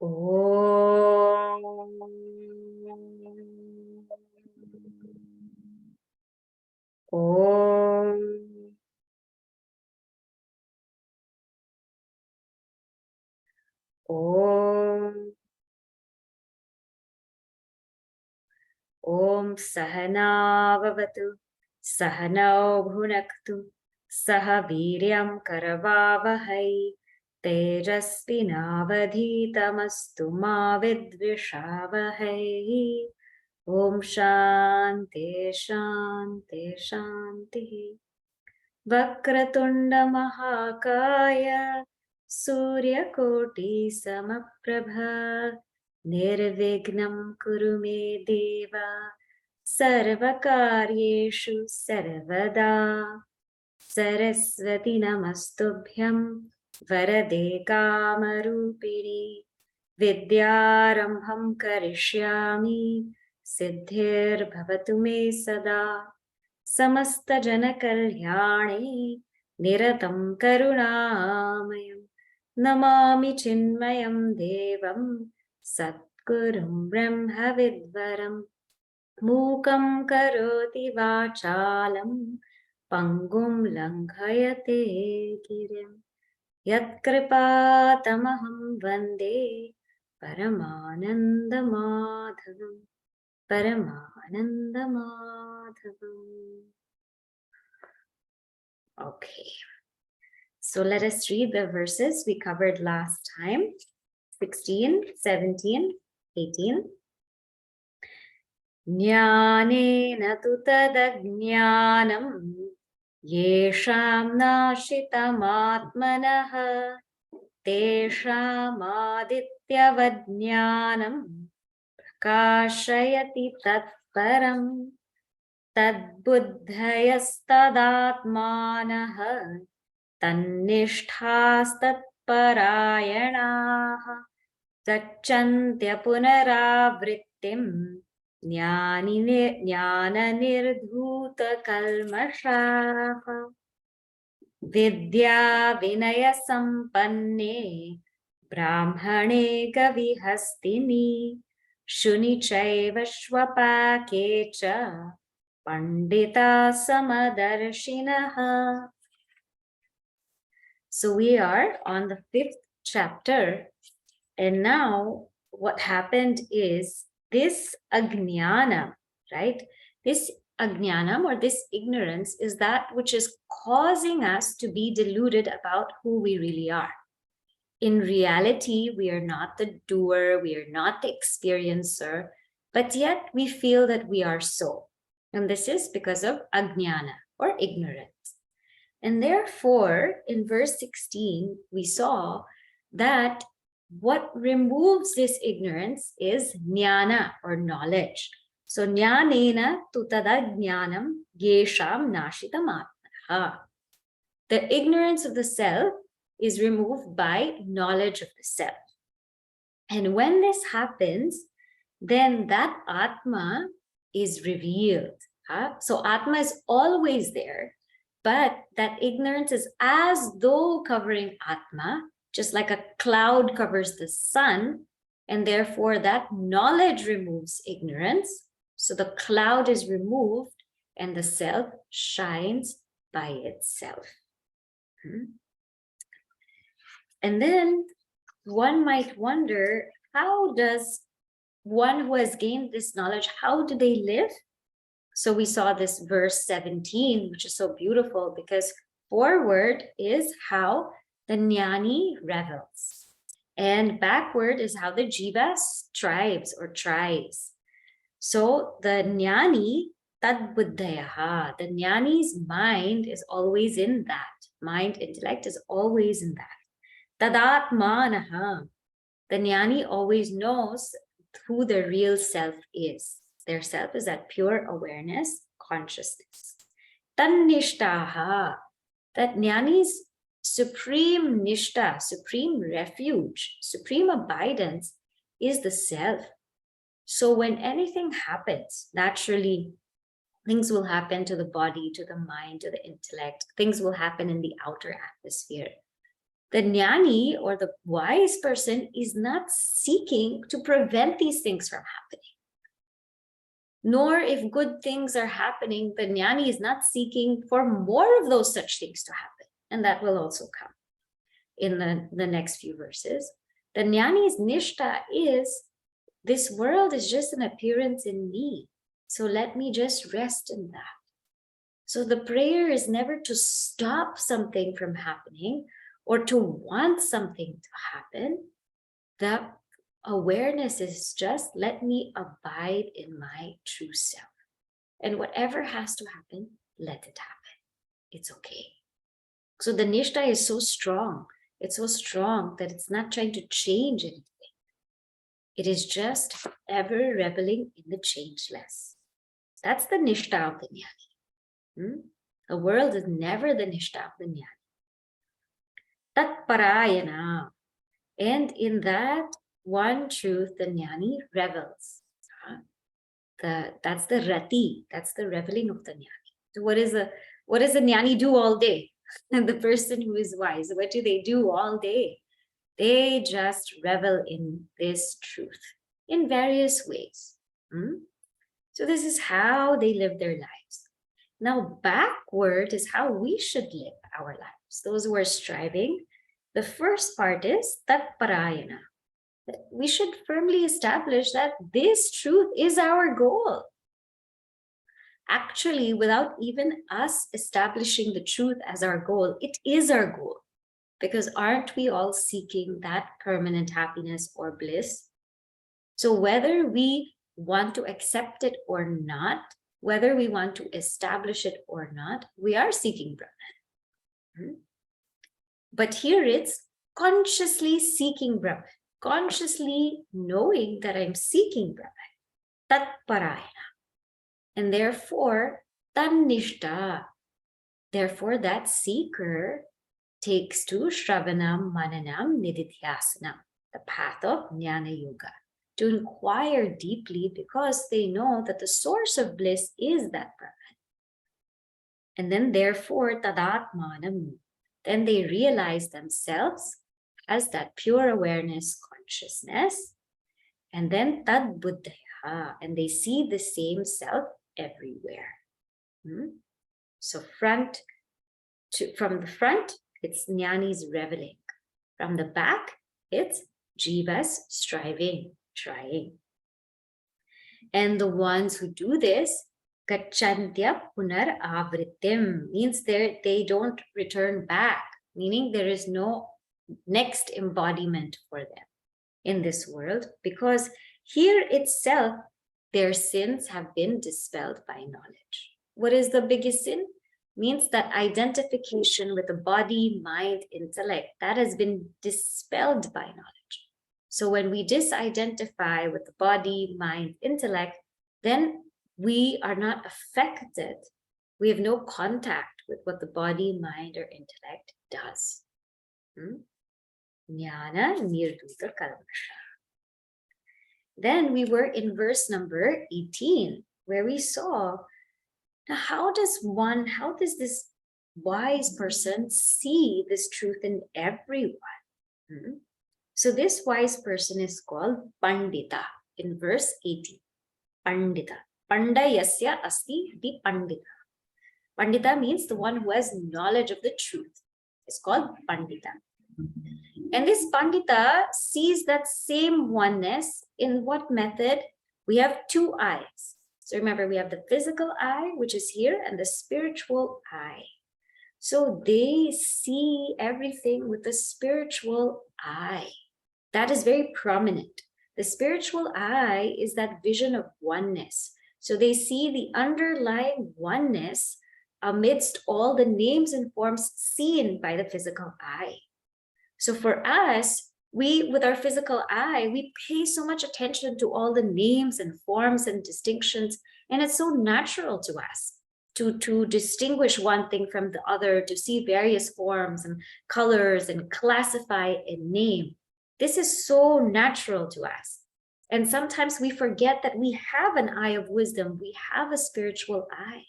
Om. Om. Om. Om Sahana Vavatu Sahanau Bhunaktu Saha Viryam Karavavahai Tejasvinavadhitamastu ma vidvishavahai. Om Shanti Shanti Shanti. Vakratunda Mahakaya Suryakoti Samaprabha Nirvignam Kuru me Deva Sarvakaryeshu Sarvada Saraswati Namastubhyam Varade Kamarupini Vidyarambham Karishyami Siddhir Bhavatu me Sada Samasta Jana Kalyane Niratam Karunamayam Namami Chinmayam Devam Satgurum Brahma Vidvaram Mukam Karoti Vachalam Pangum Langhayate Girim Yat Kripatamaham Vande Paramananda Madhavam Paramananda Madhavam. Okay, so let us read the verses we covered last time, 16, 17, 18. Jnanena tu tadajnanam yesham nashitamatmanah tesham adityavajnanam prakashayati tatparam tadbuddhayastadaatmanah tannishthaastatparayanah gacchantya punaravrittim jnananirdhutakalmashaha vidya vinaya sampanne brahmane gavihastini shuni chaiva shvapake cha pandita samadarshinaha. So we are on the 5th chapter, and now what happened is this ajnana, right? This ajnanam or this ignorance is that which is causing us to be deluded about who we really are. In reality, we are not the doer, we are not the experiencer, but yet we feel that we are so. And this is because of ajnana or ignorance. And therefore, in verse 16, we saw that what removes this ignorance is jnana or knowledge. So jnanena tu tada jnanam yesham nashitam atmanaha. The ignorance of the self is removed by knowledge of the self. And when this happens, then that Atma is revealed. So Atma is always there, but that ignorance is as though covering Atma, just like a cloud covers the sun, and therefore that knowledge removes ignorance. So the cloud is removed and the self shines by itself. And then one might wonder, how does one who has gained this knowledge, how do they live? So we saw this verse 17, which is so beautiful, because forward is how the jnani revels, and backward is how the jiva strives or tries. So the jnani, tad buddhayaha, the jnani's mind is always in that. Mind, intellect is always in that. Tadatmanaha, the jnani always knows who the real self is. Their self is that pure awareness, consciousness. Tannishtaha, that jnani's supreme nishta, supreme refuge, supreme abidance is the self. So when anything happens, naturally, things will happen to the body, to the mind, to the intellect. Things will happen in the outer atmosphere. The jnani or the wise person is not seeking to prevent these things from happening. Nor if good things are happening, the jnani is not seeking for more of those such things to happen. And that will also come in the next few verses. The jnani's nishta is, this world is just an appearance in me. So let me just rest in that. So the prayer is never to stop something from happening or to want something to happen. The awareness is just, let me abide in my true self. And whatever has to happen, let it happen. It's okay. So the nishta is so strong. It's so strong that it's not trying to change anything. It is just ever reveling in the changeless. That's the nishta of the jnani. The world is never the nishta of the jnani. Tat parayana. And in that one truth, the jnani revels. That's the rati. That's the reveling of the jnani. So what does the jnani do all day? And the person who is wise, what do they do all day? They just revel in this truth in various ways. So this is how they live their lives. Now, backward is how we should live our lives. Those who are striving, the first part is tat parayana. We should firmly establish that this truth is our goal. Actually, without even us establishing the truth as our goal, it is our goal. Because aren't we all seeking that permanent happiness or bliss? So whether we want to accept it or not, whether we want to establish it or not, we are seeking Brahman. But here it's consciously seeking Brahman, consciously knowing that I'm seeking Brahman, tat parayana. And therefore, tannishta. Therefore, that seeker takes to Shravanam, Mananam, Nididhyasanam, the path of Jnana Yoga, to inquire deeply because they know that the source of bliss is that Brahman. And then therefore, Tadatmanam, then they realize themselves as that pure awareness consciousness. And then Tad Buddhaya, and they see the same self everywhere. So from the front, it's jnani's reveling. From the back, it's jiva's striving, trying. And the ones who do this, gacchantya punar avrittim, means they don't return back, meaning there is no next embodiment for them in this world, because here itself, their sins have been dispelled by knowledge. What is the biggest sin? Means that identification with the body, mind, intellect, that has been dispelled by knowledge. So when we disidentify with the body, mind, intellect, then we are not affected. We have no contact with what the body, mind, or intellect does. Jnana nirduta kalmasha. Then we were in verse number 18, where we saw, now how does this wise person see this truth in everyone? So this wise person is called Pandita in verse 18. Pandita. Pandayasya asti iti Pandita. Pandita means the one who has knowledge of the truth. It's called Pandita. And this Pandita sees that same oneness in what method? We have two eyes. So remember, we have the physical eye, which is here, and the spiritual eye. So they see everything with the spiritual eye. That is very prominent. The spiritual eye is that vision of oneness. So they see the underlying oneness amidst all the names and forms seen by the physical eye. So for us, with our physical eye, we pay so much attention to all the names and forms and distinctions, and it's so natural to us to distinguish one thing from the other, to see various forms and colors and classify and name. This is so natural to us. And sometimes we forget that we have an eye of wisdom, we have a spiritual eye.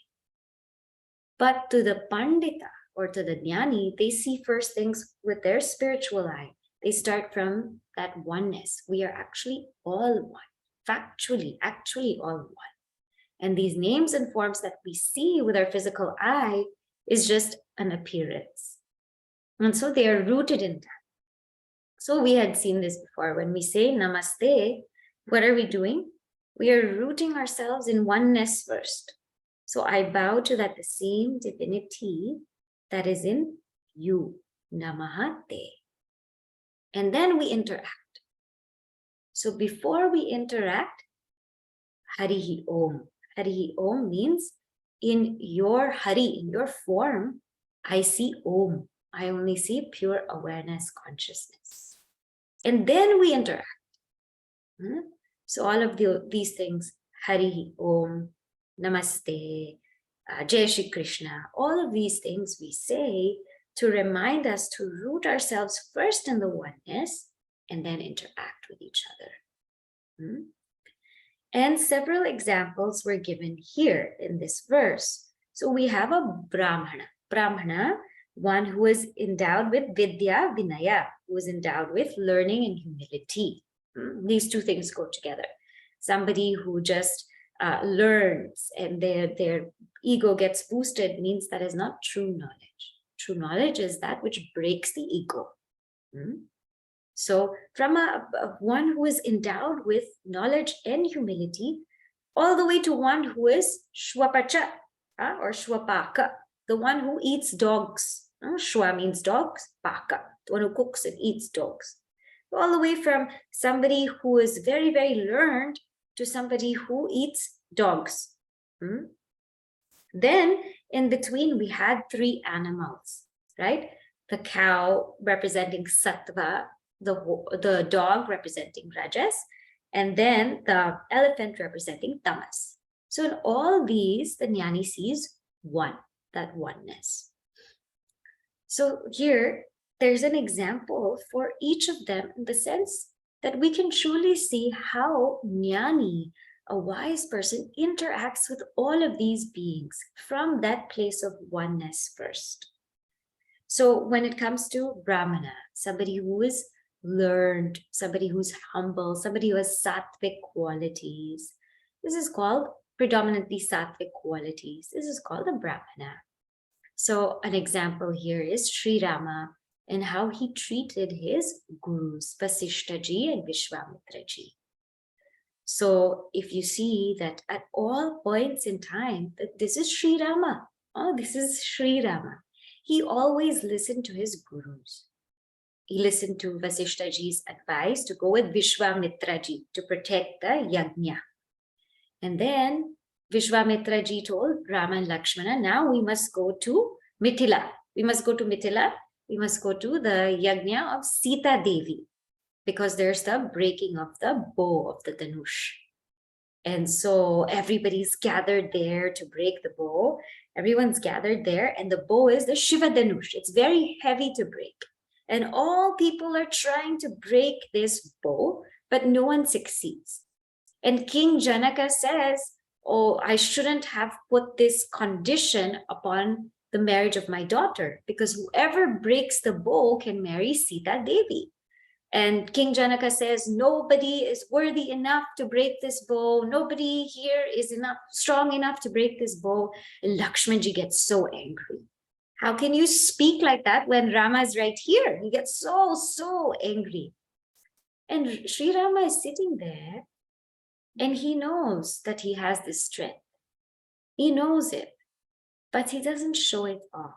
But to the Pandita, or to the jnani, they see first things with their spiritual eye. They start from that oneness. We are actually all one, factually, actually all one. And these names and forms that we see with our physical eye is just an appearance. And so they are rooted in that. So we had seen this before. When we say namaste, what are we doing? We are rooting ourselves in oneness first. So I bow to that the same divinity that is in you, Namahate. And then we interact. So before we interact, Harihi Om. Harihi Om means in your Hari, in your form, I see Om. I only see pure awareness, consciousness. And then we interact. So all of these things, Harihi Om, Namaste, Jai Shri Krishna, all of these things we say to remind us to root ourselves first in the oneness and then interact with each other. And several examples were given here in this verse. So we have a Brahmana. Brahmana, one who is endowed with Vidya, Vinaya, who is endowed with learning and humility. These two things go together. Somebody who just learns and their ego gets boosted means that is not true knowledge. True knowledge is that which breaks the ego. So from one who is endowed with knowledge and humility, all the way to one who is Shwapacha or Shwapaka, the one who eats dogs. Shwa means dogs, Paka, the one who cooks and eats dogs. All the way from somebody who is very, very learned to somebody who eats dogs. Then in between, we had three animals, right? The cow representing Sattva, the dog representing Rajas, and then the elephant representing Tamas. So in all these, the jnani sees one, that oneness. So here, there's an example for each of them in the sense that we can truly see how jnani, a wise person, interacts with all of these beings from that place of oneness first. So when it comes to Brahmana, somebody who is learned, somebody who's humble, somebody who has sattvic qualities, this is called predominantly sattvic qualities. This is called a Brahmana. So an example here is Sri Rama and how he treated his gurus, Vasishtaji and Vishwamitraji. So if you see that at all points in time, that this is Sri Rama. Oh, this is Sri Rama. He always listened to his gurus. He listened to Vasishtaji's advice to go with Vishwamitraji to protect the yajna. And then Vishwamitraji told Rama and Lakshmana, now we must go to Mithila. We must go to Mithila. We must go to the yajna of Sita Devi, because there's the breaking of the bow of the Dhanush. And so everybody's gathered there to break the bow. Everyone's gathered there, and the bow is the Shiva Dhanush. It's very heavy to break. And all people are trying to break this bow, but no one succeeds. And King Janaka says, oh, I shouldn't have put this condition upon the marriage of my daughter, because whoever breaks the bow can marry Sita Devi. And King Janaka says, nobody is worthy enough to break this bow. Nobody here is strong enough to break this bow. And Lakshmanji gets so angry. How can you speak like that when Rama is right here? He gets so angry. And Sri Rama is sitting there, and he knows that he has this strength. He knows it, but he doesn't show it off.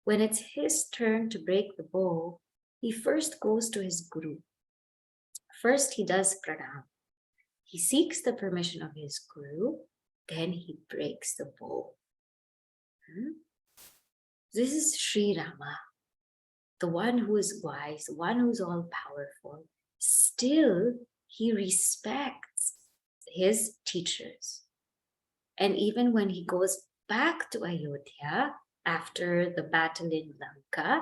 When it's his turn to break the bow, he first goes to his guru. First, he does pranam. He seeks the permission of his guru, then he breaks the bow. This is Sri Rama, the one who is wise, the one who's all powerful. Still, he respects his teachers. And even when he goes back to Ayodhya after the battle in Lanka,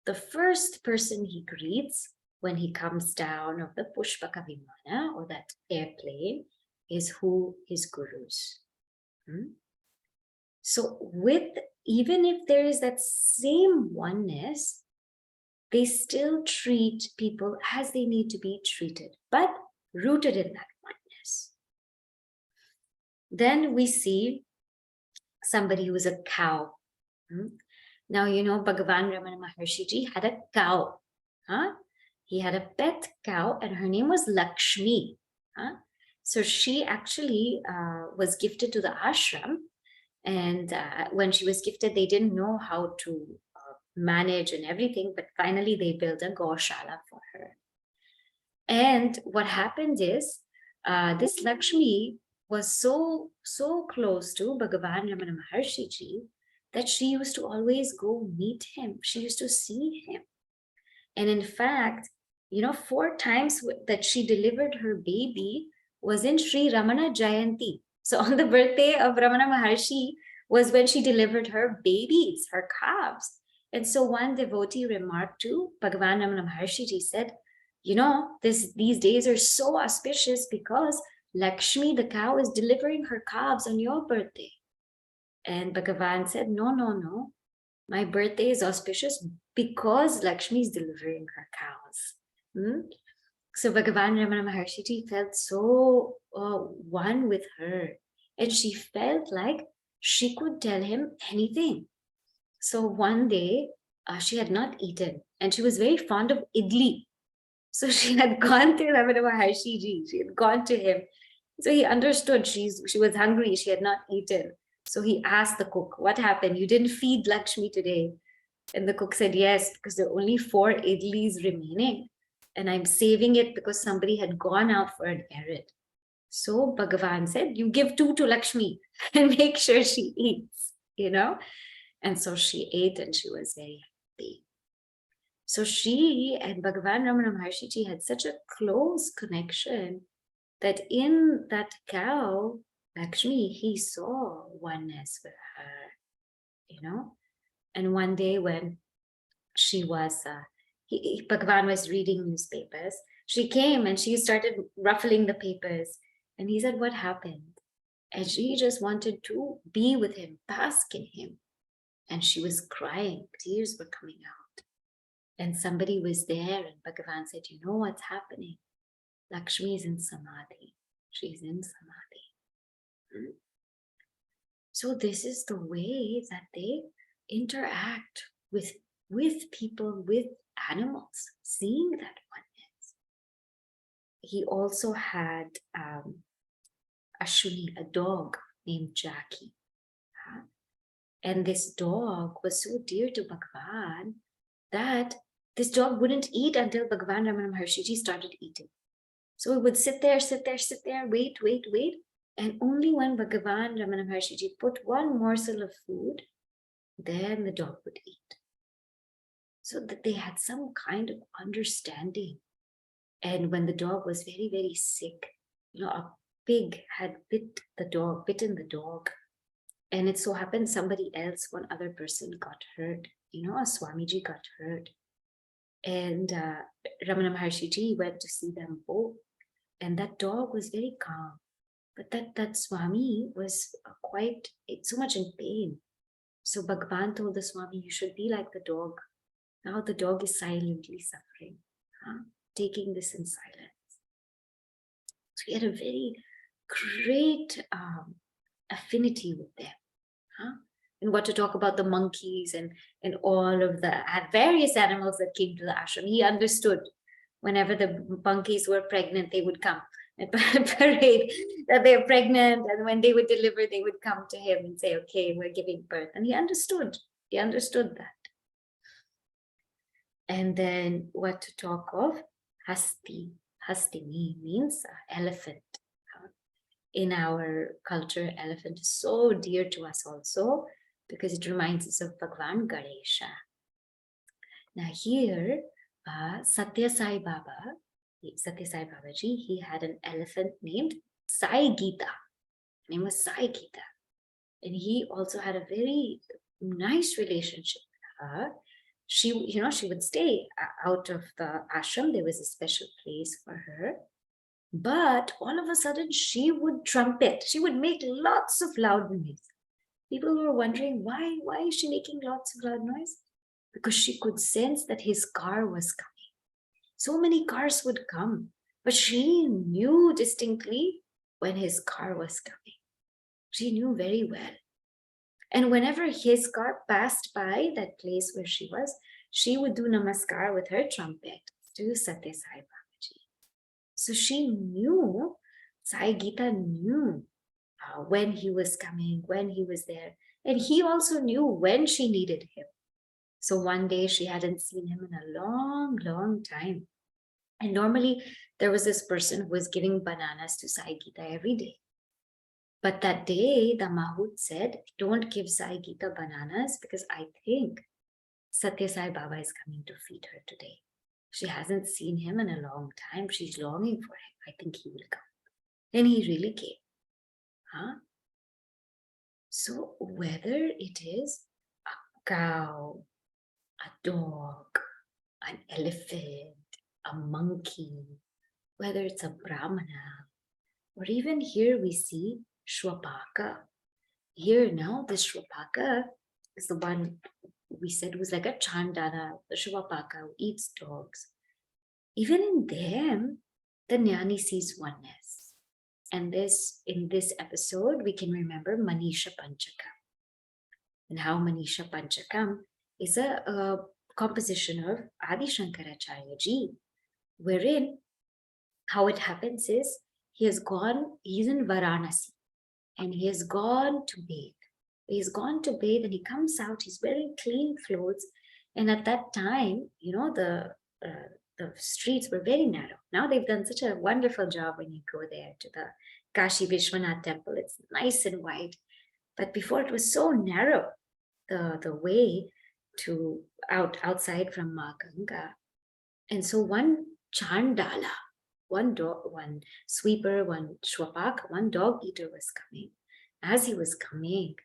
the first person he greets when he comes down of the Pushpaka Vimana, or that airplane, is who? His gurus. So with even if there is that same oneness, they still treat people as they need to be treated, but rooted in that oneness. Then we see somebody who is a cow. Now, Bhagavan Ramana Maharshi Ji had a cow. He had a pet cow and her name was Lakshmi. So she actually was gifted to the ashram. And when she was gifted, they didn't know how to manage and everything, but finally they built a Gaushala for her. And what happened is, this Lakshmi was so close to Bhagavan Ramana Maharshi Ji that she used to always go meet him. She used to see him. And in fact, 4 times that she delivered her baby was in Sri Ramana Jayanti. So on the birthday of Ramana Maharshi was when she delivered her babies, her calves. And so one devotee remarked to Bhagavan Ramana Maharshi Ji, said, these days are so auspicious because Lakshmi, the cow, is delivering her calves on your birthday. And Bhagavan said, no. My birthday is auspicious because Lakshmi is delivering her cows. So Bhagavan Ramana Maharshi Ji felt so one with her. And she felt like she could tell him anything. So one day, she had not eaten. And she was very fond of idli. So she had gone to Ramana Maharshi Ji. She had gone to him. So he understood she was hungry. She had not eaten. So he asked the cook, what happened? You didn't feed Lakshmi today? And the cook said, yes, because there are only 4 idlis remaining. And I'm saving it because somebody had gone out for an errand. So Bhagavan said, you give 2 to Lakshmi and make sure she eats, And so she ate and she was very happy. So she and Bhagavan Ramana Maharshi Ji had such a close connection that in that cow, Lakshmi, he saw oneness with her, And one day when she was, Bhagavan was reading newspapers, she came and she started ruffling the papers. And he said, what happened? And she just wanted to be with him, bask in him. And she was crying, tears were coming out. And somebody was there and Bhagavan said, you know what's happening? Lakshmi is in Samadhi. She's in Samadhi. So this is the way that they interact with people, with animals, seeing that oneness. He also had Ashwini, a dog named Jackie. And this dog was so dear to Bhagavan that this dog wouldn't eat until Bhagavan Ramana Maharshi Ji started eating. So it would sit there, wait. And only when Bhagavan Ramana Maharshi Ji put one morsel of food, then the dog would eat. So that they had some kind of understanding. And when the dog was very, very sick, a pig had bitten the dog. And it so happened somebody else, one other person got hurt. A Swamiji got hurt. And Ramana Maharshi Ji went to see them both. And that dog was very calm. But that Swami was quite so much in pain. So Bhagavan told the Swami, you should be like the dog. Now the dog is silently suffering, taking this in silence. So he had a very great affinity with them. And what to talk about the monkeys and all of the various animals that came to the ashram. He understood whenever the monkeys were pregnant, they would come and parade that they're pregnant. And when they would deliver, they would come to him and say, okay, we're giving birth. And he understood that. And then what to talk of? Hasti. Hastini means elephant. In our culture, elephant is so dear to us also because it reminds us of Bhagwan Ganesha. Now here, Satya Sai Baba Ji, he had an elephant named Sai Gita. Her name was Sai Gita. And he also had a very nice relationship with her. She would stay out of the ashram. There was a special place for her. But all of a sudden, she would trumpet. She would make lots of loud noise. People were wondering, why is she making lots of loud noise? Because she could sense that his car was coming. So many cars would come, but she knew distinctly when his car was coming. She knew very well. And whenever his car passed by that place where she was, she would do namaskar with her trumpet to Sathya Sai Babaji. So she knew, Sai Gita knew when he was coming, when he was there. And he also knew when she needed him. So one day she hadn't seen him in a long, long time. And normally there was this person who was giving bananas to Sai Gita every day. But that day, the Mahut said, don't give Sai Gita bananas because I think Satya Sai Baba is coming to feed her today. She hasn't seen him in a long time. She's longing for him. I think he will come. And he really came. Huh? So whether it is a cow, a dog, an elephant, a monkey, whether it's a brahmana, or even here we see Shwapaka. Here now, the Shwapaka is the one we said was like a Chandana, the Shwapaka who eats dogs. Even in them, the Jnani sees oneness. And in this episode, we can remember Manisha Panchakam. And how Manisha Panchakam is a composition of Adi Shankaracharya ji, wherein how it happens is he's in Varanasi, and he has gone to bathe. He's gone to bathe and he comes out, he's wearing clean clothes. And at that time, the streets were very narrow. Now they've done such a wonderful job when you go there to the Kashi Vishwanath temple. It's nice and wide. But before it was so narrow, the way to outside from Ma Ganga. And so one Chandala, one sweeper, one Shwapak, one dog eater was coming. As he was coming,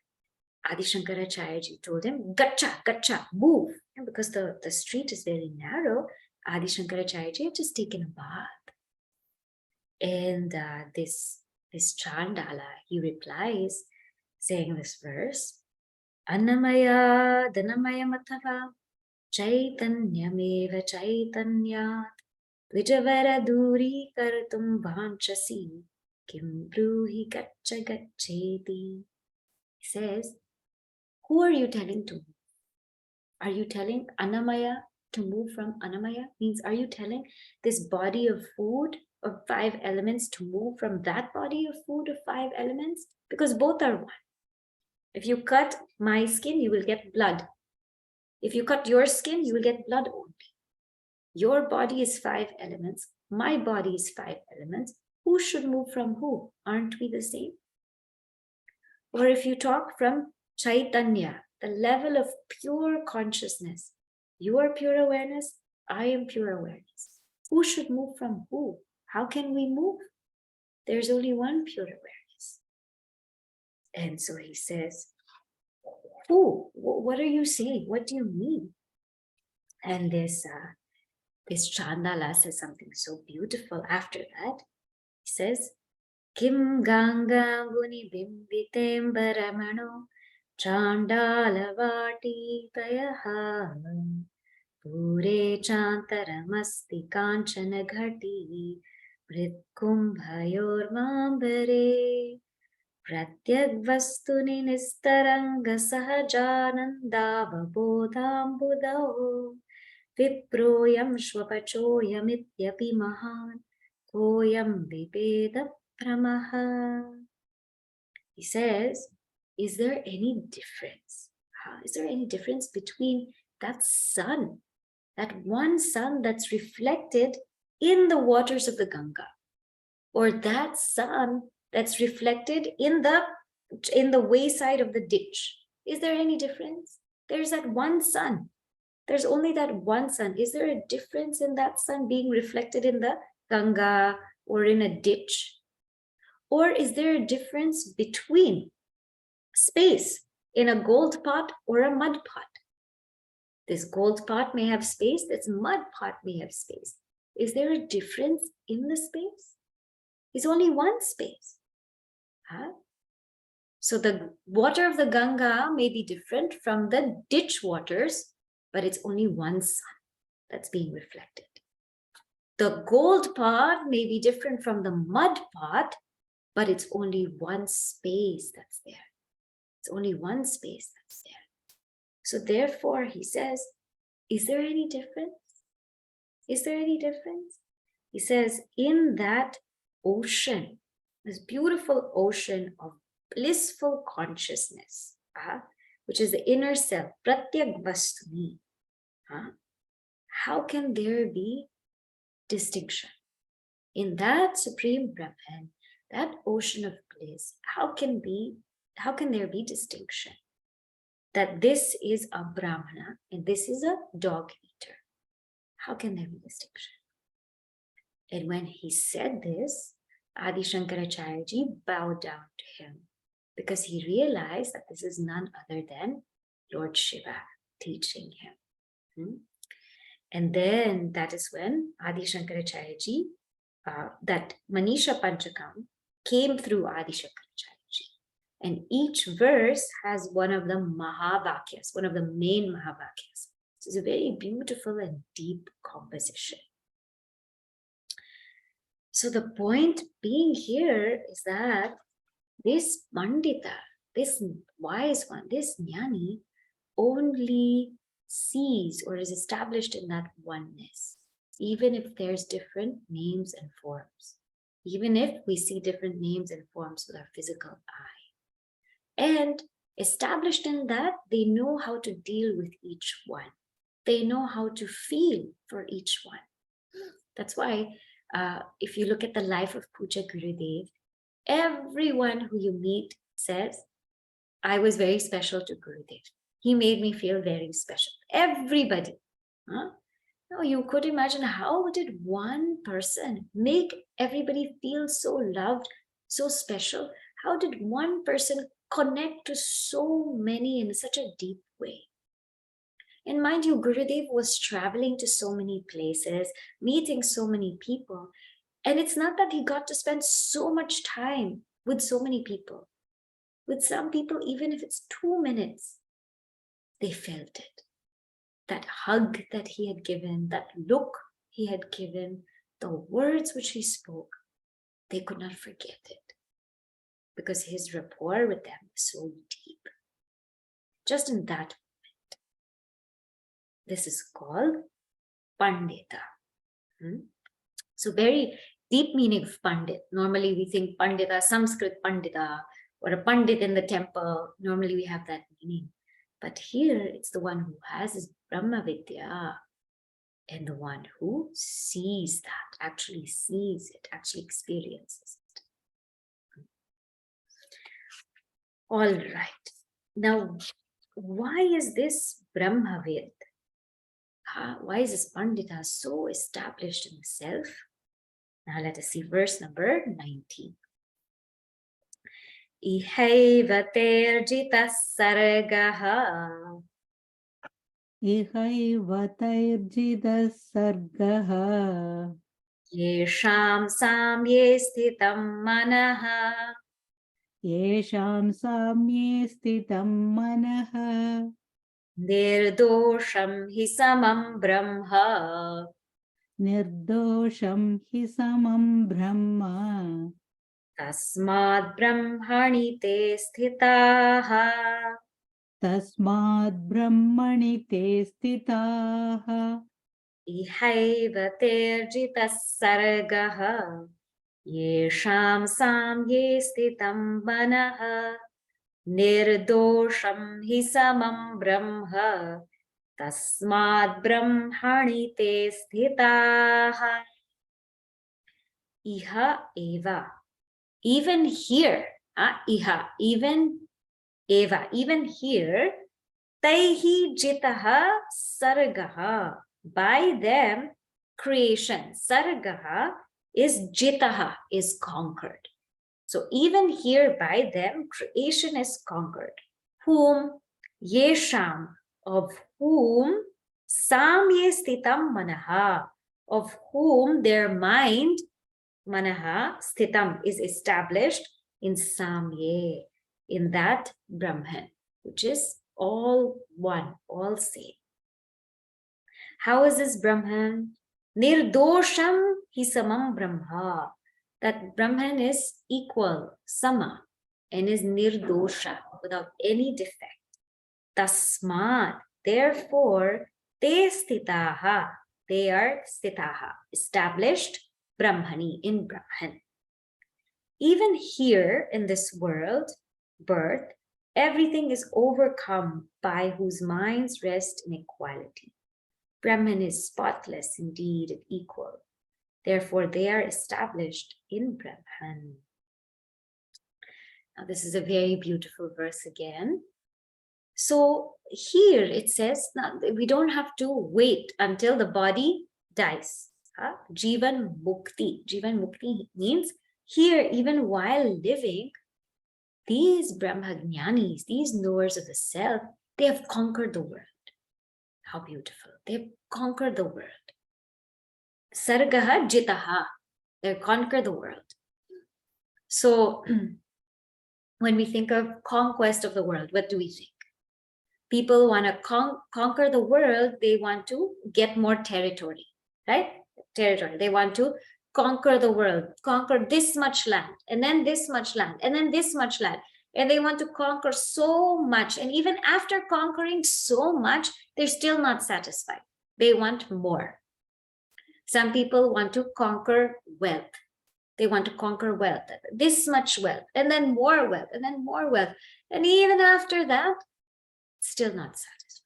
Adi Shankaracharya ji told him, Gacha, move. And because the street is very narrow, Adi Shankaracharya ji had just taken a bath. And this Chandala, he replies, saying this verse, Annamaya Dhanamaya Matava Chaitanyameva Chaitanyat Vijavara Duri Kartum Bhanchasi Kim Bruhi Gacha Gacheti. He says, who are you telling to move? Are you telling Annamaya to move from Annamaya? Means, are you telling this body of food of 5 elements to move from that body of food of 5 elements? Because both are one. If you cut my skin, you will get blood. If you cut your skin, you will get blood only. Your body is 5 elements. My body is 5 elements. Who should move from who? Aren't we the same? Or if you talk from Chaitanya, the level of pure consciousness, you are pure awareness, I am pure awareness. Who should move from who? How can we move? There's only one pure awareness. And so he says, who? What are you saying? What do you mean? And this Chandala says something so beautiful after that. He says, Kim Ganga Guni Bimbitem Baramano Chandala Vati Tayaha Pure Chantaramasti Kanchana Ghati Vritkumbhayor Mambare Pratyag Vastuni Nistaranga Sahajananda Babodhambudao Viproyam Shwapachoyam Ityapi Mahan Koyam Vipeda Pramaha. He says, is there any difference? Is there any difference between that sun, that one sun that's reflected in the waters of the Ganga, or that sun that's reflected in the wayside of the ditch? Is there any difference? There's that one sun. There's only that one sun. Is there a difference in that sun being reflected in the Ganga or in a ditch? Or is there a difference between space in a gold pot or a mud pot? This gold pot may have space, this mud pot may have space. Is there a difference in the space? It's only one space. Huh? So the water of the Ganga may be different from the ditch waters, but it's only one sun that's being reflected. The gold pot may be different from the mud pot, but it's only one space that's there. It's only one space that's there. So therefore, he says, is there any difference? Is there any difference? He says, in that ocean, this beautiful ocean of blissful consciousness, which is the inner self, pratyak vastuni, how can there be distinction? In that supreme Brahman, that ocean of bliss, how can there be distinction? That this is a Brahmana and this is a dog eater. How can there be distinction? And when he said this, Adi Shankaracharya ji bowed down to him because he realized that this is none other than Lord Shiva teaching him. And then that is when Adi Shankaracharya ji, that Manisha Panchakam came through Adi Shankaracharya ji. And each verse has one of the Mahavakyas, one of the main Mahavakyas. So it's a very beautiful and deep composition. So the point being here is that this Pandita, this wise one, this Jnani, only sees or is established in that oneness, even if there's different names and forms, even if we see different names and forms with our physical eye. And established in that, they know how to deal with each one. They know how to feel for each one. That's why if you look at the life of Puja Gurudev, everyone who you meet says, I was very special to Gurudev. He made me feel very special. Everybody. Now you could imagine, how did one person make everybody feel so loved, so special? How did one person connect to so many in such a deep way? And mind you, Gurudev was traveling to so many places, meeting so many people. And it's not that he got to spend so much time with so many people. With some people, even if it's 2 minutes, they felt it. That hug that he had given, that look he had given, the words which he spoke, they could not forget it. Because his rapport with them was so deep. Just in that moment. This is called Pandita. So very deep meaning of Pandit. Normally we think Pandita, Sanskrit Pandita, or a Pandit in the temple. Normally we have that meaning. But here it's the one who has his Brahma Vidya and the one who sees that, actually sees it, actually experiences it. All right. Now, why is this Brahmavid? Why is this Pandita so established in the self? Now let us see verse number 19. Ihaiva terjita sargaha. Ihaiva terjita sargaha. Yesham samye sthitam manaha. Yesham samye sthitam manaha. Nirdosham hi samam brahma. Nirdosham hi samam brahma. Tasmad brahmani te sthitaha. Tasmad brahmani te stitaha. Ihaiva terjita sargaha. Yesham samye sthitam manaha. Nirdosham hi samam brahma. Tasmad brahmani te sthitaha. Iha eva. Even here, iha, even eva, even here, taihi jitaha sargaha. By them, creation, sargaha, is jitaha, is conquered. So even here by them, creation is conquered. Whom? Yesham, of whom samye sthitam manaha, of whom their mind, manaha, sthitam, is established in samye. in that Brahman, which is all one, all same. How is this Brahman? Nirdosham hi samam Brahma. That Brahman is equal, sama, and is nirdosha, without any defect. Tasmat, therefore, te stitaha, they are stitaha, established Brahmani, in Brahman. Even here in this world, birth, everything is overcome by whose minds rest in equality. Brahman is spotless indeed and equal. Therefore, they are established in Brahman. Now, this is a very beautiful verse again. So here it says, now we don't have to wait until the body dies. Jivan Mukti. Jivan Mukti means here, even while living, these Brahmajnanis, these knowers of the self, they have conquered the world. How beautiful. They have conquered the world. Sargaha jitaha. They conquer the world. So when we think of conquest of the world, what do we think? People want to conquer the world. They want to get more territory, right? Territory. They want to conquer the world, conquer this much land, and then this much land, and then this much land. And they want to conquer so much. And even after conquering so much, they're still not satisfied. They want more. Some people want to conquer wealth. They want to conquer wealth, this much wealth, and then more wealth, and then more wealth. And even after that, still not satisfied.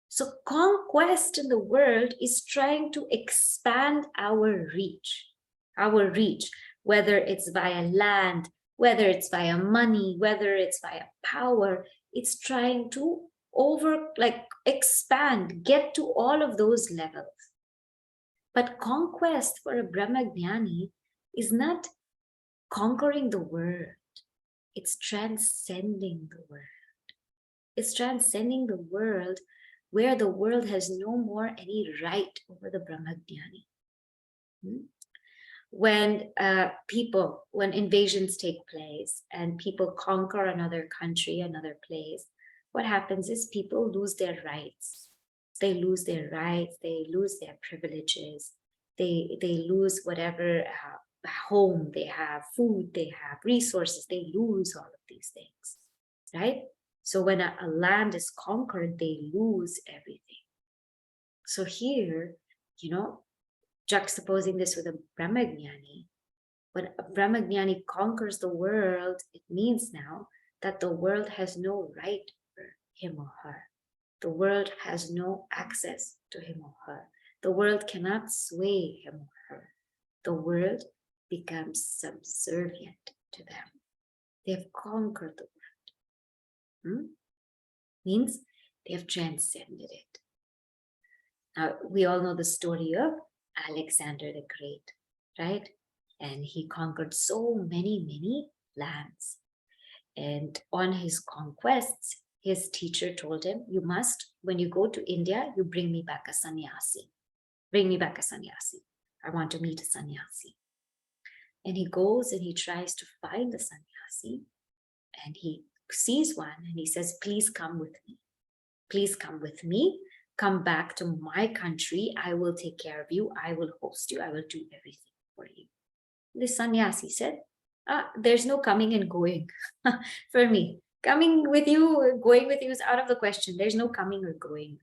So conquest in the world is trying to expand our reach, whether it's via land, whether it's via money, whether it's via power. It's trying to expand, get to all of those levels. But conquest for a Brahmagyani is not conquering the world. It's transcending the world. It's transcending the world where the world has no more any right over the Brahmagyani. When when invasions take place and people conquer another country, another place, what happens is people lose their rights. They lose their rights, they lose their privileges, they lose whatever home they have, food they have, resources, they lose all of these things, right? So when a land is conquered, they lose everything. So here, juxtaposing this with a Brahmagyani, when a Brahmagyani conquers the world, it means now that the world has no right over him or her. The world has no access to him or her. The world cannot sway him or her. The world becomes subservient to them. They have conquered the world. Means they have transcended it. Now, we all know the story of Alexander the Great, right? And he conquered so many, many lands. And on his conquests, his teacher told him, you must, when you go to India, you bring me back a sannyasi. Bring me back a sannyasi. I want to meet a sannyasi. And he goes and he tries to find the sannyasi, and he sees one and he says, please come with me. Please come with me. Come back to my country. I will take care of you. I will host you. I will do everything for you. The sannyasi said, there's no coming and going for me. Coming with you, going with you is out of the question. There's no coming or going.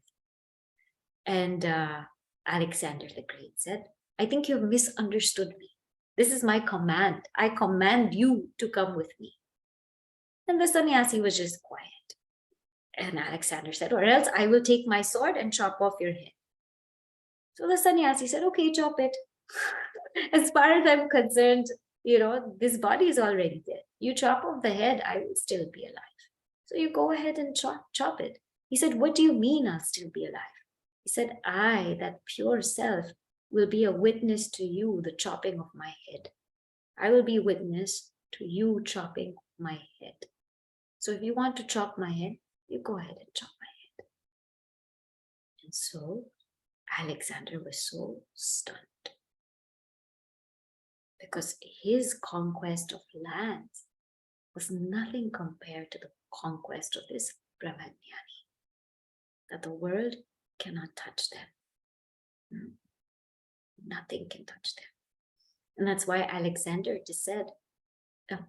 And Alexander the Great said, I think you've misunderstood me. This is my command. I command you to come with me. And the sannyasi was just quiet. And Alexander said, or else I will take my sword and chop off your head. So the sannyasi said, okay, chop it. As far as I'm concerned, this body is already dead. You chop off the head, I will still be alive. So you go ahead and chop it. He said, what do you mean I'll still be alive? He said, I, that pure self, will be a witness to you, the chopping of my head. I will be witness to you chopping my head. So if you want to chop my head, you go ahead and chop my head. And so Alexander was so stunned, because his conquest of lands was nothing compared to the conquest of this Brahmajnani, that the world cannot touch them. Nothing can touch them. And that's why Alexander just said,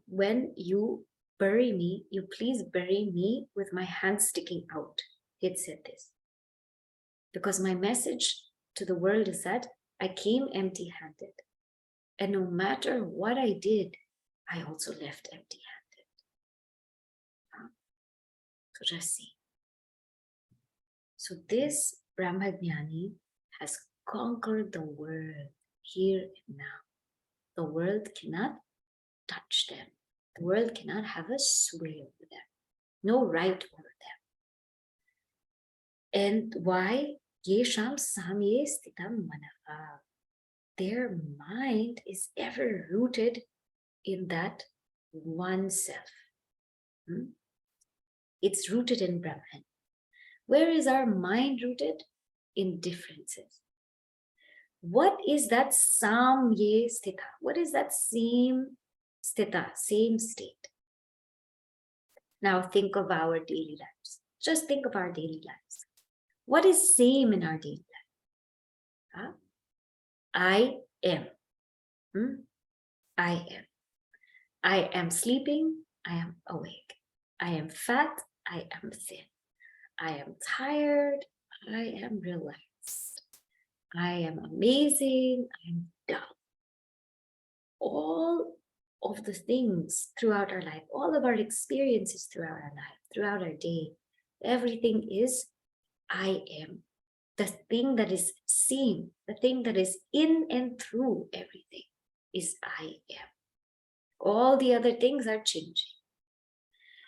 when you bury me, you please bury me with my hand sticking out. He had said this. Because my message to the world is that I came empty-handed. And no matter what I did, I also left empty-handed. So just see. So this Brahmajnani has conquered the world here and now. The world cannot touch them. The world cannot have a sway over them. No right over them. And why? Yesham samye sthitam manaha. Their mind is ever rooted in that one self. It's rooted in Brahman. Where is our mind rooted? In differences. What is that samye sthita? What is that same sthita, same state? Now think of our daily lives. Just think of our daily lives. What is same in our daily life? I am. I am. I am sleeping. I am awake. I am fat. I am thin. I am tired. I am relaxed. I am amazing. I am dumb. All of the things throughout our life, all of our experiences throughout our life, throughout our day, everything is I am. The thing that is seen, the thing that is in and through everything is I am. All the other things are changing.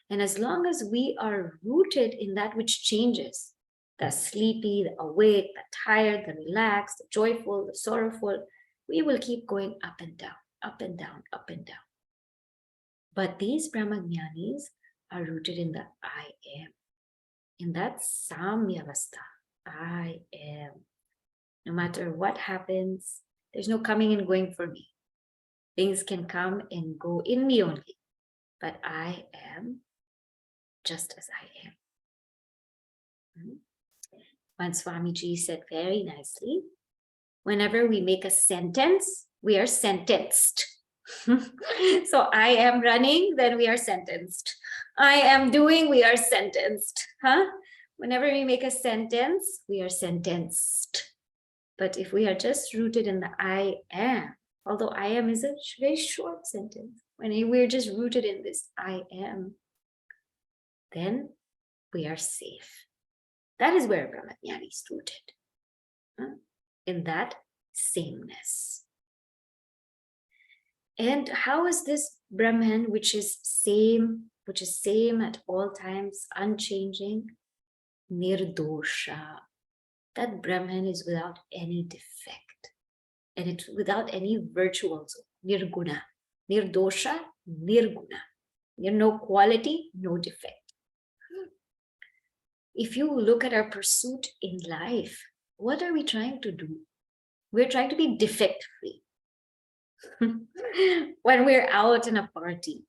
And as long as we are rooted in that which changes, the sleepy, the awake, the tired, the relaxed, the joyful, the sorrowful, we will keep going up and down, up and down, up and down. But these Brahmajnanis are rooted in the I am, in that samyavastha. I am. No matter what happens, there's no coming and going for me. Things can come and go in me only, but I am just as I am. Once Swamiji said very nicely, whenever we make a sentence, we are sentenced. So I am running, then we are sentenced. I am doing, we are sentenced. Whenever we make a sentence, we are sentenced. But if we are just rooted in the I am, although I am is a very short sentence, when we're just rooted in this I am, then we are safe. That is where Brahmajnani is rooted, in that sameness. And how is this Brahman, which is same at all times, unchanging? Nirdosha. That Brahman is without any defect, and it's without any virtue also. Nirguna. Nirdosha, nirguna. No quality, no defect. If you look at our pursuit in life, what are we trying to do? We're trying to be defect-free. When we're out in a party,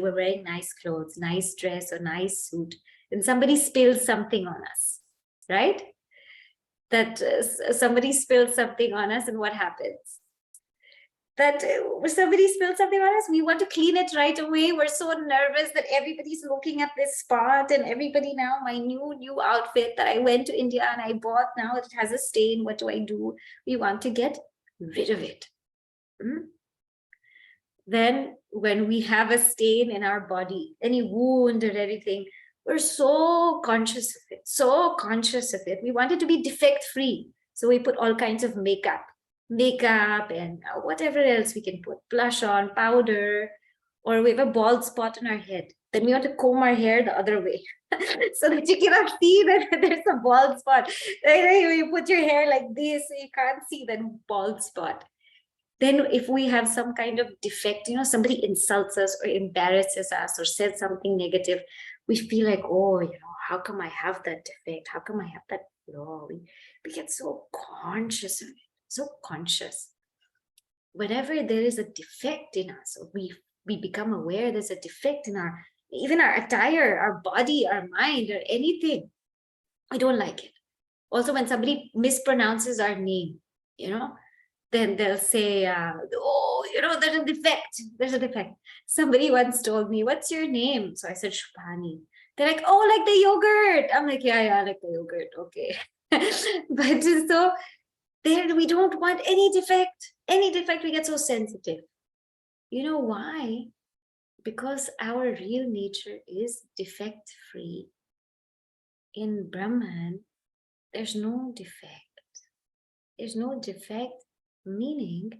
we're wearing nice clothes, nice dress or nice suit, and somebody spills something on us, right? That somebody spills something on us, and what happens? That somebody spilled something on us, we want to clean it right away. We're so nervous that everybody's looking at this spot, and everybody now, my new outfit that I went to India and I bought, now it has a stain. What do I do? We want to get rid of it. Then when we have a stain in our body, any wound or anything, we're so conscious of it, We want it to be defect-free. So we put all kinds of makeup and whatever else we can put, blush on, powder, or we have a bald spot on our head. Then we want to comb our hair the other way so that you cannot see that there's a bald spot. You put your hair like this so you can't see that bald spot. Then if we have some kind of defect, somebody insults us or embarrasses us or says something negative, we feel like, oh, how come I have that defect? How come I have that flaw? We get so conscious of it, so conscious. Whenever there is a defect in us, or we we become aware there's a defect in even our attire, our body, our mind, or anything. I don't like it. Also, when somebody mispronounces our name, then they'll say, oh, there's a defect. There's a defect. Somebody once told me, what's your name? So I said, Shubhani. They're like, oh, like the yogurt. I'm like, yeah, like the yogurt. Okay. But so there, we don't want any defect. Any defect, we get so sensitive. You know why? Because our real nature is defect-free. In Brahman, there's no defect. There's no defect, meaning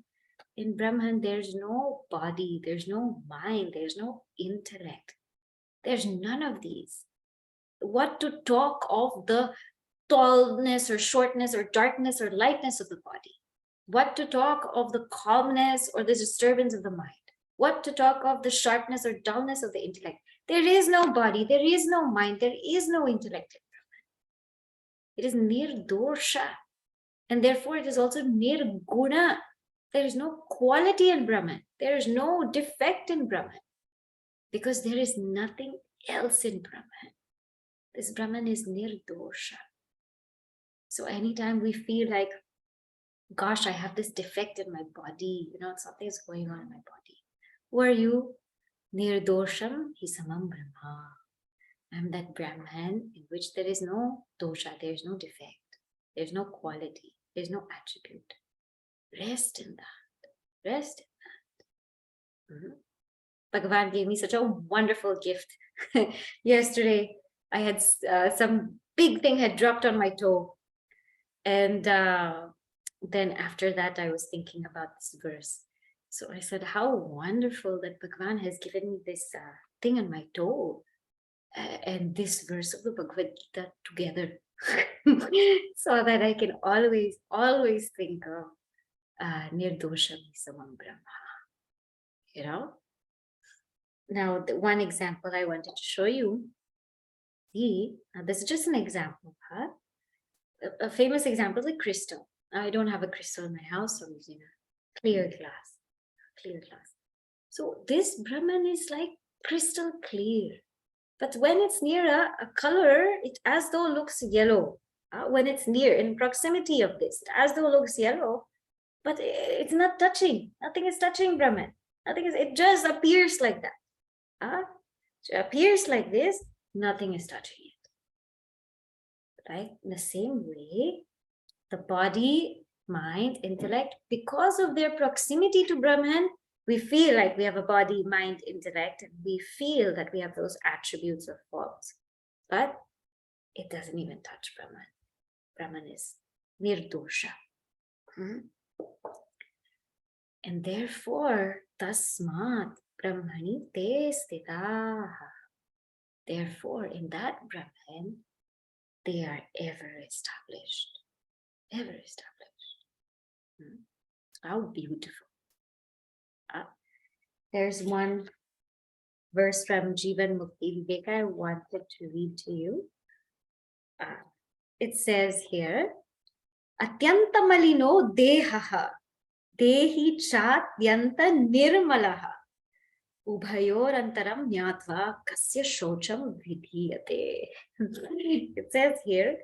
in Brahman, there's no body, there's no mind, there's no intellect. There's none of these. What to talk of the tallness or shortness or darkness or lightness of the body? What to talk of the calmness or the disturbance of the mind? What to talk of the sharpness or dullness of the intellect? There is no body, there is no mind, there is no intellect in Brahman. It is nirdosha. And therefore, it is also nirguna. There is no quality in Brahman. There is no defect in Brahman. Because there is nothing else in Brahman. This Brahman is nirdosha. So anytime we feel like, gosh, I have this defect in my body, something is going on in my body. Who are you? Nirdosham hi samam brahma. I'm that Brahman in which there is no dosha, there is no defect, there's no quality, there's no attribute. Rest in that. Rest in that. Mm-hmm. Bhagavad gave me such a wonderful gift. Yesterday, I had some big thing had dropped on my toe. And then after that, I was thinking about this verse. So I said, how wonderful that Bhagavan has given me this thing on my toe and this verse of the Bhagavad Gita together. So that I can always think of Nirdosham Samam Brahma. Now, the one example I wanted to show you, this is just an example, huh? A famous example is a crystal. I don't have a crystal in my house, so I'm using a clear glass. So this Brahman is like crystal clear. But when it's near a color, it as though looks yellow. When it's near, in proximity of this, as though looks yellow, but it's not touching. Nothing is touching Brahman. It just appears like that. So it appears like this, nothing is touching it. Right? In the same way, the body, mind, intellect, because of their proximity to Brahman, we feel like we have a body, mind, intellect, and we feel that we have those attributes of forms. But it doesn't even touch Brahman. Brahman is nirdosha. And therefore, tasmat brahmani te stitaha. Therefore, in that Brahman, they are ever established. Ever established. How beautiful. There's one verse from Jivan Mukti Viveka I wanted to read to you. It says here, Atyanta malino dehaha, dehi chatyanta nirmalaha, ubhayor antaram nyatva kasya shocham vidhiyate. It says here,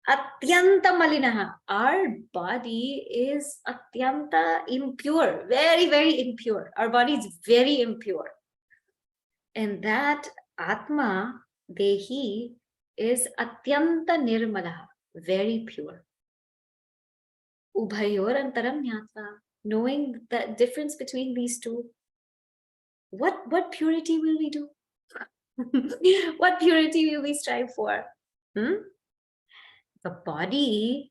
Atyanta malinaha, our body is atyanta impure, very, very impure. Our body is very impure. And that Atma, Dehi, is atyanta nirmalaha, very pure. Ubhayor antaram nyatva, knowing the difference between these two, what purity will we do? What purity will we strive for? The body,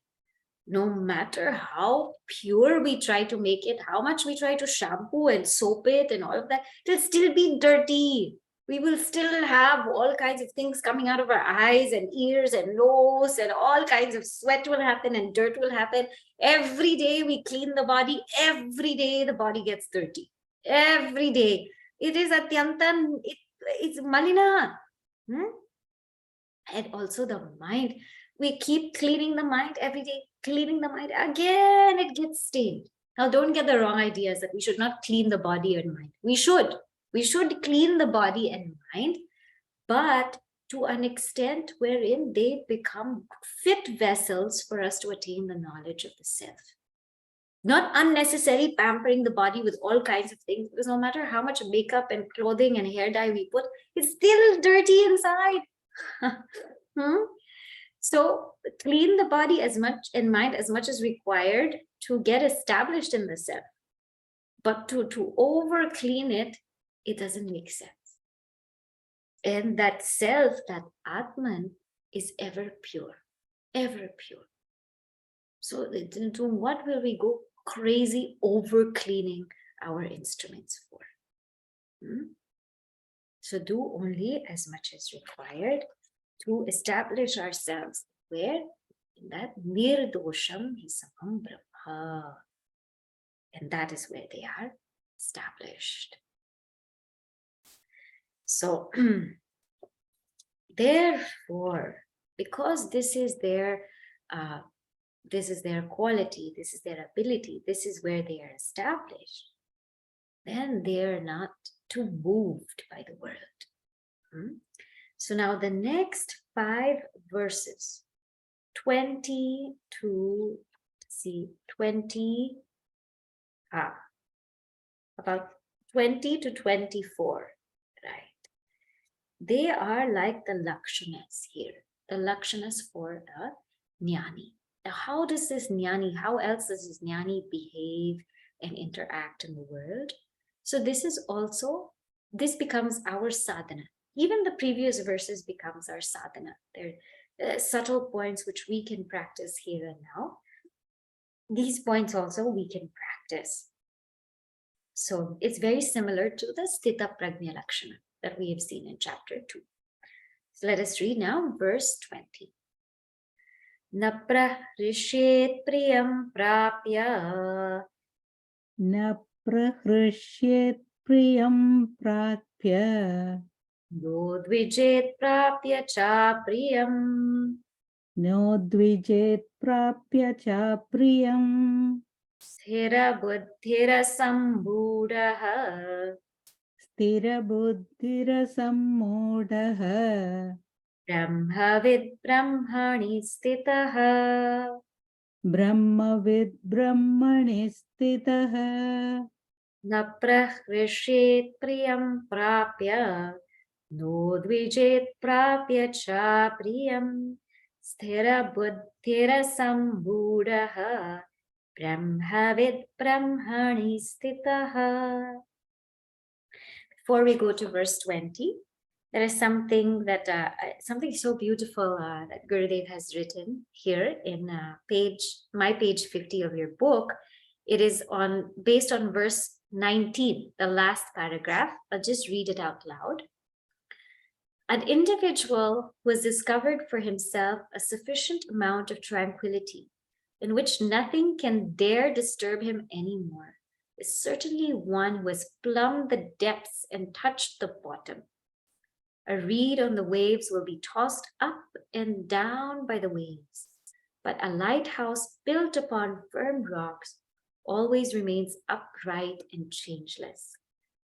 no matter how pure we try to make it, how much we try to shampoo and soap it and all of that, it'll still be dirty. We will still have all kinds of things coming out of our eyes and ears and nose, and all kinds of sweat will happen and dirt will happen. Every day we clean the body, every day the body gets dirty. Every day. It is atyantan, it's malina. And also the mind. We keep cleaning the mind every day, cleaning the mind. Again, it gets stained. Now, don't get the wrong ideas that we should not clean the body and mind. We should. We should clean the body and mind, but to an extent wherein they become fit vessels for us to attain the knowledge of the self. Not unnecessary pampering the body with all kinds of things, because no matter how much makeup and clothing and hair dye we put, it's still dirty inside. So clean the body as much and mind as much as required to get established in the self. But to over clean it, it doesn't make sense. And that self, that Atman, is ever pure, ever pure. So to what will we go crazy over cleaning our instruments for? So do only as much as required to establish ourselves where? In that nirdosham hi samam brahma. And that is where they are established. So therefore, because this is their quality, this is their ability, this is where they are established, then they are not too moved by the world. So now the next 5 verses, 20 to, about 20 to 24, right? They are like the lakshanas here, the lakshanas for a jnani. Now, how does this jnani, how else does this jnani behave and interact in the world? So this becomes our sadhana. Even the previous verses becomes our sadhana. They're subtle points which we can practice here and now. These points also we can practice. So it's very similar to the Sthita Prajna Lakshana that we have seen in chapter 2. So let us read now verse 20. Na prahrishit priyam prapya. न प्रहृष्येत् प्रियं प्राप्य No dvijet prapya cha priyam. नो द्विजेत् प्राप्य च प्रियम् Sthira buddhira sambhudaha. स्थिरबुद्धिरसम्मूढः Brahmavid brahmani stitaha. ब्रह्मविद् ब्रह्मणि स्थितः Na prahrishit priyam prapya. No dvijet prapya cha priyam. Sthira buddhira sambhudaha. Brahmavid brahmani stitaha. Before we go to verse 20, there is something that something so beautiful that Gurudev has written here in my page 50 of your book. It is based on verse 19, the last paragraph. I'll just read it out loud. An individual who has discovered for himself a sufficient amount of tranquility in which nothing can dare disturb him anymore is certainly one who has plumbed the depths and touched the bottom. A reed on the waves will be tossed up and down by the waves, but a lighthouse built upon firm rocks always remains upright and changeless,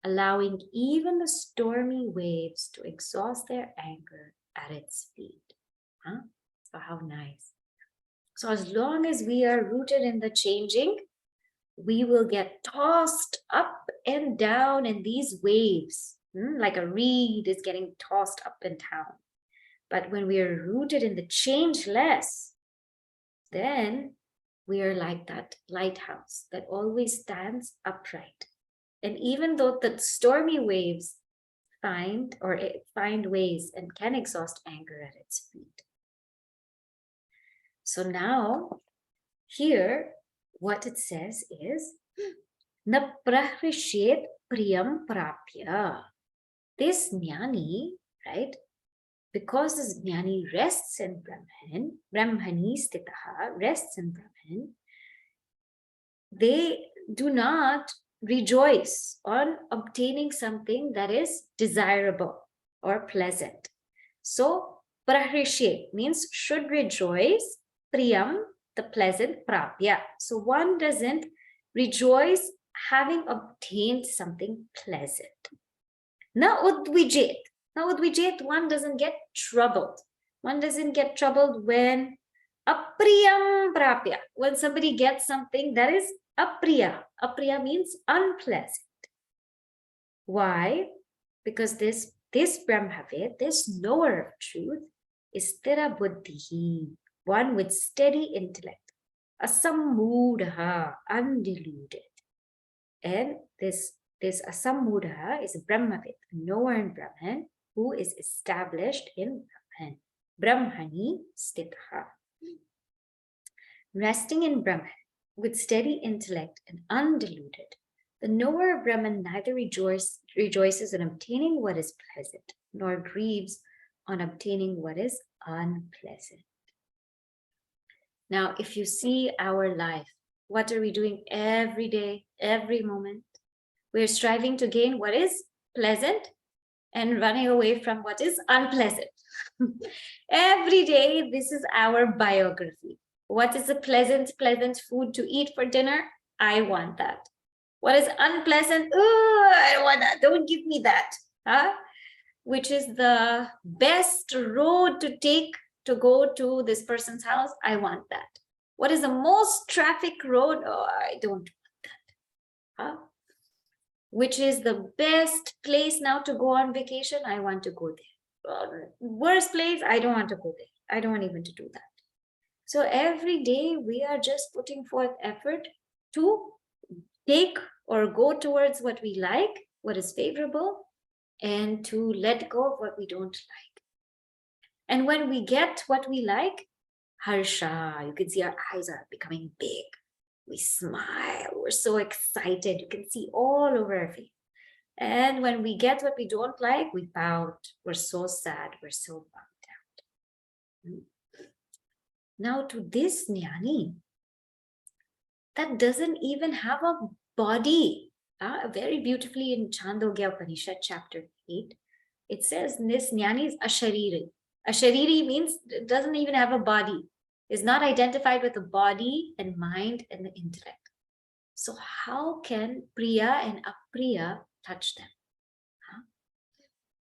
allowing even the stormy waves to exhaust their anger at its feet. So how nice. So as long as we are rooted in the changing, we will get tossed up and down in these waves, like a reed is getting tossed up and down. But when we are rooted in the changeless, then we are like that lighthouse that always stands upright. And even though the stormy waves find ways and can exhaust anger at its feet. So now, here, what it says is, na prahrishit priyam prapya. This jnani, right? Because this jnani rests in Brahman, brahmani stitaha, rests in Brahman, they do not rejoice on obtaining something that is desirable or pleasant. So, prahrishit means should rejoice, priyam, the pleasant, prapya. So one doesn't rejoice having obtained something pleasant. Na udvijet. Now udvijet, one doesn't get troubled. One doesn't get troubled when apriyam prapya, when somebody gets something that is apriya. Apriya means unpleasant. Why? Because this Brahmavid, this knower of truth, is stira buddhihi, one with steady intellect, asammudha, undeluded. And this asammudha is a Brahmavid, a knower in Brahman, who is established in Brahman. Brahmani stitha. Resting in Brahman with steady intellect and undeluded, the knower of Brahman neither rejoices in obtaining what is pleasant, nor grieves on obtaining what is unpleasant. Now, if you see our life, what are we doing every day, every moment? We're striving to gain what is pleasant and running away from what is unpleasant. Every day, this is our biography. What is a pleasant food to eat for dinner? I want that. What is unpleasant? Oh, I don't want that. Don't give me that. Huh? Which is the best road to take to go to this person's house? I want that. What is the most traffic road? Oh, I don't want that. Huh? Which is the best place now to go on vacation? I want to go there. Worst place? I don't want to go there. I don't want even to do that. So every day we are just putting forth effort to take or go towards what we like, what is favorable, and to let go of what we don't like. And when we get what we like, harsha, you can see our eyes are becoming big. We smile, we're so excited. You can see all over our face. And when we get what we don't like, we pout. We're so sad, we're so bummed out. Now to this jnani, that doesn't even have a body. Very beautifully in Chandogya Upanishad chapter 8, it says this jnani is ashariri. Ashariri means it doesn't even have a body. Is not identified with the body and mind and the intellect. So how can priya and apriya touch them?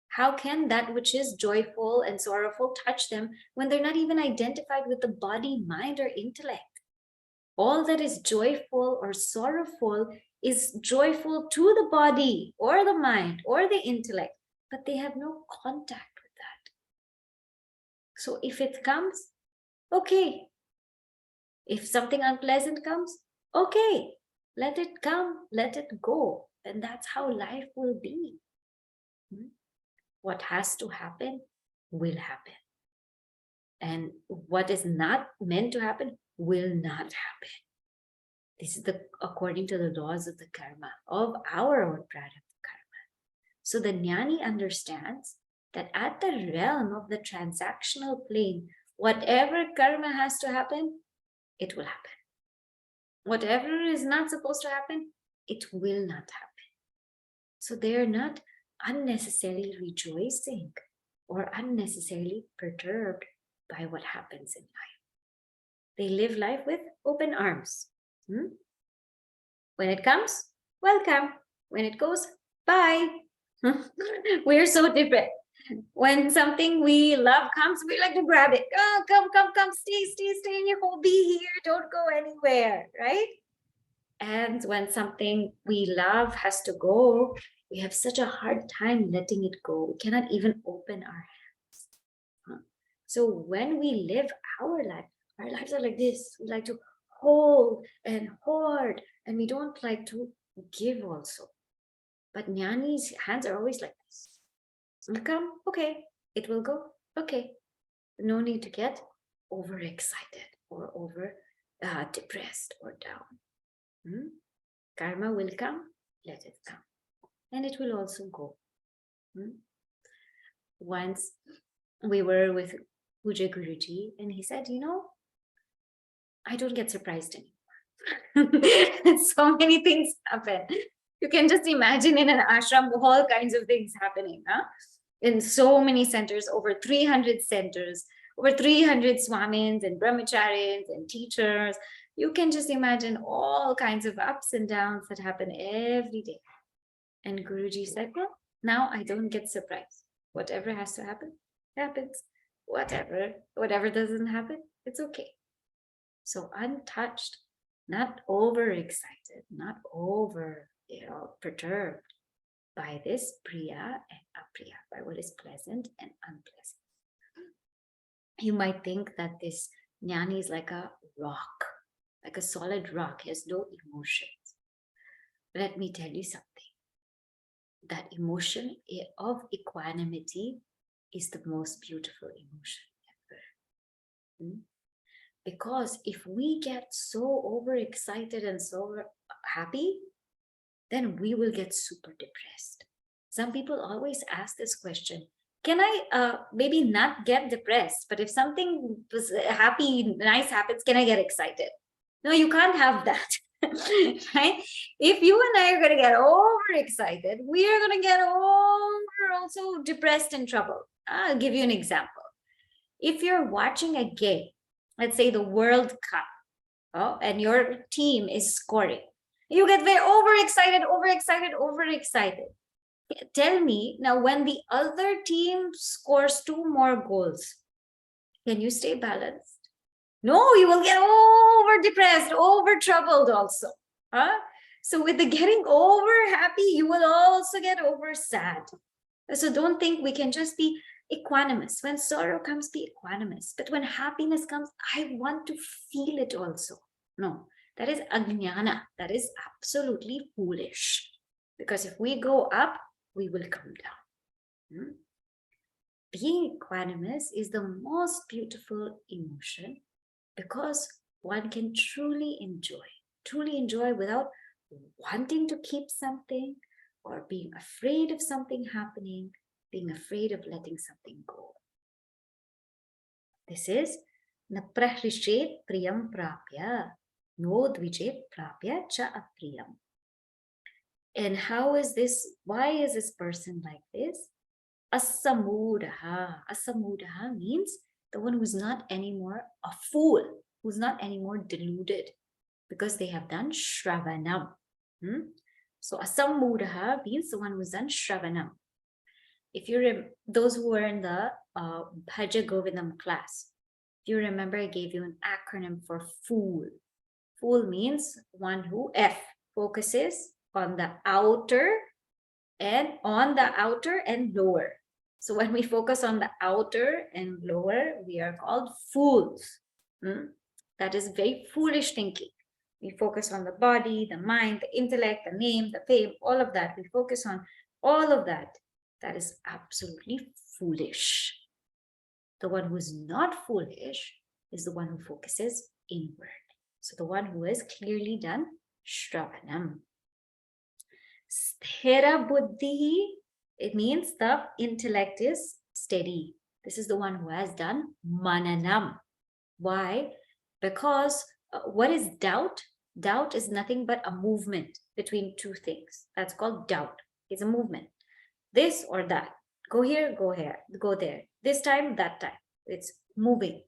How can that which is joyful and sorrowful touch them when they're not even identified with the body, mind, or intellect? All that is joyful or sorrowful is joyful to the body or the mind or the intellect, but they have no contact with that. So if it comes, okay. If something unpleasant comes, okay. Let it come, let it go. And that's how life will be. What has to happen will happen. And what is not meant to happen will not happen. This is according to the laws of the karma, of our own prarabdha karma. So the jnani understands that at the realm of the transactional plane, whatever karma has to happen, it will happen. Whatever is not supposed to happen, it will not happen. So they are not unnecessarily rejoicing or unnecessarily perturbed by what happens in life. They live life with open arms. When it comes, welcome. When it goes, bye. We're so different. When something we love comes, we like to grab it. Oh, come, stay in your home, be here, don't go anywhere, right? And when something we love has to go, we have such a hard time letting it go. We cannot even open our hands. So when we live our lives are like this. We like to hold and hoard, and we don't like to give also. But jnani's hands are always like this. It'll come, okay. It will go, okay. No need to get overexcited or over depressed or down. Karma will come, let it come. And it will also go. Once we were with Puja Guruji, and he said, I don't get surprised anymore. So many things happen. You can just imagine in an ashram, all kinds of things happening. In so many centers, over 300 centers, over 300 swamins and brahmacharis and teachers, You can just imagine all kinds of ups and downs that happen every day. And Guruji said, well, now I don't get surprised. Whatever has to happen, happens. Whatever doesn't happen, it's okay. So untouched, not overexcited, not over, perturbed by this priya and apriya, by what is pleasant and unpleasant. You might think that this jnani is like a rock, like a solid rock. He has no emotions. Let me tell you something. That emotion of equanimity is the most beautiful emotion ever. Because if we get so overexcited and so happy, then we will get super depressed. Some people always ask this question, can I maybe not get depressed, but if something was happy, nice happens, can I get excited? No, you can't have that. Right? If you and I are going to get overexcited, we are going to get also depressed and troubled. I'll give you an example. If you're watching a game, let's say the World Cup, and your team is scoring, you get very overexcited. Tell me now, when the other team scores 2 more goals, can you stay balanced? No, you will get over depressed, over troubled also. So with the getting over happy, you will also get over sad. So don't think we can just be equanimous. When sorrow comes, be equanimous. But when happiness comes, I want to feel it also. No, that is ajnana. That is absolutely foolish. Because if we go up, we will come down. Being equanimous is the most beautiful emotion, because one can truly enjoy without wanting to keep something or being afraid of something happening, being afraid of letting something go. This is na prahrishet priyam prapya, no dvijet prapya cha apriyam. And how is this? Why is this person like this? Asamudaha. Asamudaha means the one who's not anymore a fool, who's not anymore deluded, because they have done shravanam. So asamudaha means the one who's done shravanam. If you those who were in the Bhaja Govindam class, if you remember, I gave you an acronym for fool. Fool means one who focuses on the outer and lower. So when we focus on the outer and lower, we are called fools. That is very foolish thinking. We focus on the body, the mind, the intellect, the name, the fame, all of that. We focus on all of that. That is absolutely foolish. The one who is not foolish is the one who focuses inward. So the one who has clearly done shravanam. Sthira buddhi, it means the intellect is steady. This is the one who has done mananam. Why? Because what is doubt? Doubt is nothing but a movement between two things. That's called doubt. It's a movement. This or that. Go here, go there. This time, that time. It's moving.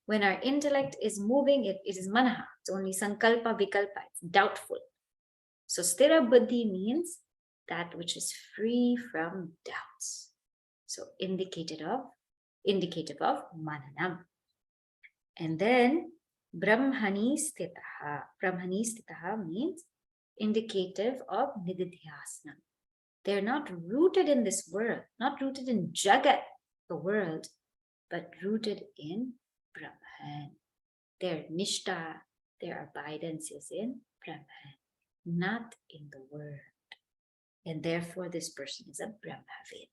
When our intellect is moving, it is manaha. It's only sankalpa, vikalpa. It's doubtful. So sthira buddhi means that which is free from doubts. So indicative of mananam. And then brahmani sthitaha. Brahmani sthitaha means indicative of nididhyasana. They're not rooted in this world, not rooted in jagat, the world, but rooted in Brahman. Their nishta, their abidance is in Brahman, not in the world. And therefore, this person is a Brahmavid.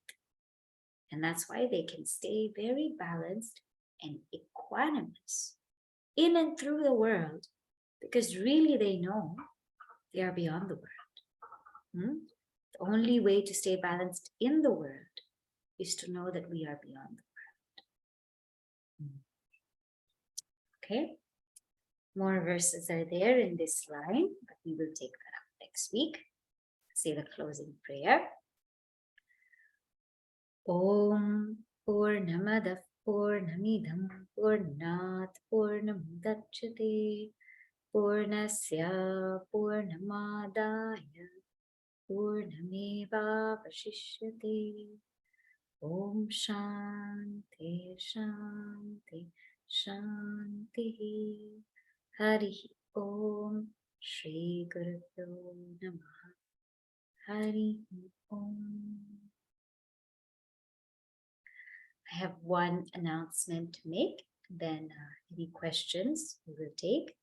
And that's why they can stay very balanced and equanimous in and through the world, because really they know they are beyond the world. The only way to stay balanced in the world is to know that we are beyond the world. Okay? More verses are there in this line, but we will take that up next week. Say the closing prayer. Om Purnamadav Purnamidam Purnat Purnamudachyate Purnasya Purnamadaya Purnamevavashishyate. Om Shanti Shanti Shanti. Hari Om. Shri Guru Namah. Hari Om. I have one announcement to make, then any questions we will take.